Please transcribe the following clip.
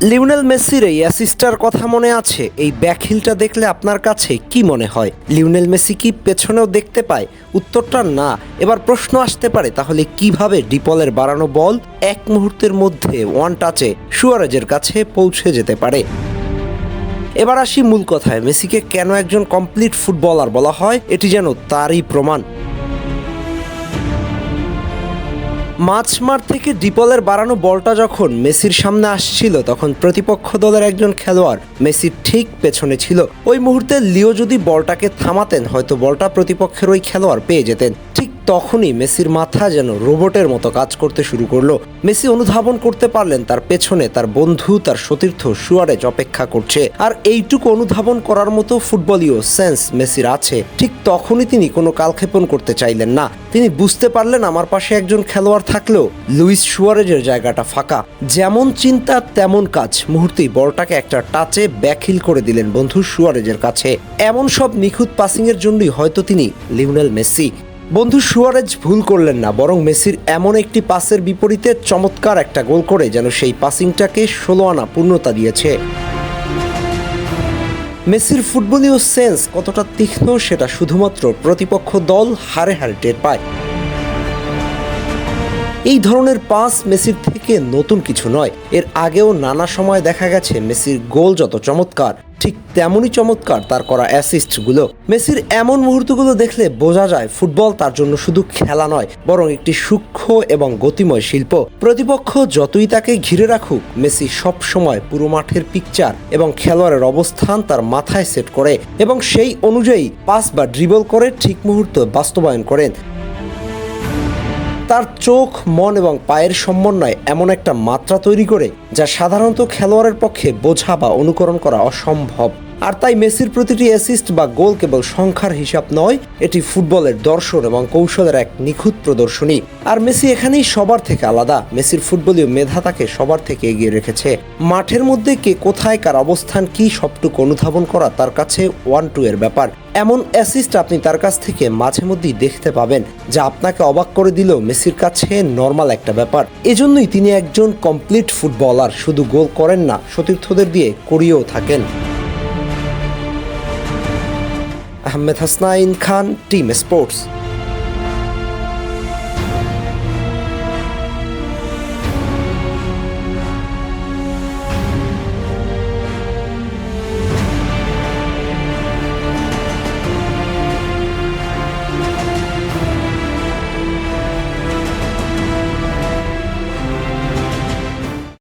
Lionel মেসির এই অ্যাসিস্টার কথা মনে আছে? এই ব্যাকহিলটা দেখলে আপনার কাছে কি মনে হয়? লিওনেল মেসি কি পেছনেও দেখতে পায়? উত্তরটা না। এবার প্রশ্ন আসতে পারে, তাহলে কিভাবে ডিপলের বাড়ানো বল এক মুহূর্তের মধ্যে ওয়ান টাচে সুয়ারেজের কাছে পৌঁছে যেতে পারে? এবার আসি মূল কথায়, মেসিকে কেন একজন কমপ্লিট ফুটবলার বলা হয়, এটি যেন তারই প্রমাণ। মাঝমাঠ থেকে ডিপলের বাড়ানো বলটা যখন মেসির সামনে আসছিল, তখন প্রতিপক্ষ দলের একজন খেলোয়াড় মেসির ঠিক পেছনে ছিল। ওই মুহূর্তে লিও যদি বলটাকে থামাতেন, হয়তো বলটা প্রতিপক্ষের ওই খেলোয়াড় পেয়ে যেতেন। ঠিক তখনই মেসির মাথা যেন রোবটের মতো কাজ করতে শুরু করলো। মেসি অনুধাবন করতে পারলেন তার পেছনে তার বন্ধু, তার সতীর্থ সুয়ারেজ অপেক্ষা করছে। আর এইটুকু অনুধাবন করার মতো ফুটবলীয় সেন্স মেসির আছে। ঠিক তখনই তিনি কোনো কালক্ষেপণ করতে চাইলেন না। তিনি বুঝতে পারলেন, আমার পাশে একজন খেলোয়াড় থাকলেও লুইস সুয়ারেজের জায়গাটা ফাঁকা। যেমন চিন্তা তেমন কাজ, মুহূর্তেই বলটাকে একটা টাচে ব্যাকহিল করে দিলেন বন্ধু সুয়ারেজের কাছে। এমন সব নিখুঁত পাসিংয়ের জন্যই হয়তো তিনি লিওনেল মেসি। বন্ধু সুয়ারেজ ভুল করলেন না, বরং মেসির এমন একটি পাসের বিপরীতে চমৎকার একটা গোল করে যেন সেই পাসিংটাকে 16 আনা পূর্ণতা দিয়েছে। মেসির ফুটবলীয় সেন্স কতটা তীক্ষ্ণ সেটা শুধুমাত্র প্রতিপক্ষ দল হারে হারে টের পায়। এই ধরনের পাস মেসির থেকে নতুন কিছু নয়। এর আগেও নানা সময় দেখা গেছে মেসির গোল যত চমৎকার, ঠিক তেমনই চমৎকার তার করা অ্যাসিস্টগুলো। মেসির এমন মুহূর্তগুলো দেখলে বোঝা যায় ফুটবল তার জন্য শুধু খেলা নয়, বরং একটি সূক্ষ্ম এবং গতিময় শিল্প। প্রতিপক্ষ যতই তাকে ঘিরে রাখুক, মেসি সব সময় পুরো মাঠের পিকচার এবং খেলোয়াড়ের অবস্থান তার মাথায় সেট করে এবং সেই অনুযায়ী পাস বা ড্রিবল করে ঠিক মুহূর্ত বাস্তবায়ন করেন। তার চোখ, মন এবং পায়ের সমন্বয় এমন একটা মাত্রা তৈরি করে যা সাধারণত খেলোয়াড়ের পক্ষে বোঝা বা অনুকরণ করা অসম্ভব। আর তাই মেসির প্রতিটি অ্যাসিস্ট বা গোল কেবল সংখ্যার হিসাব নয়, এটি ফুটবলের দর্শন এবং কৌশলের এক নিখুঁত প্রদর্শনী। আর মেসি এখানেই সবার থেকে আলাদা। মেসির ফুটবলীয় মেধা তাকে সবার থেকে এগিয়ে রেখেছে। মাঠের মধ্যে কে কোথায়, কার অবস্থান কি, সবটুকু অনুধাবন করা তার কাছে 1-2 এর ব্যাপার। এমন অ্যাসিস্ট আপনি তার কাছ থেকে মাঝে মধ্যেই দেখতে পাবেন, যা আপনাকে অবাক করে দিলেও মেসির কাছে নর্মাল একটা ব্যাপার। এজন্যই তিনি একজন কমপ্লিট ফুটবলার। শুধু গোল করেন না, সতীর্থদের দিয়ে করিয়েও থাকেন। আহমেদ হাসনাইন খান, টিম স্পোর্টস।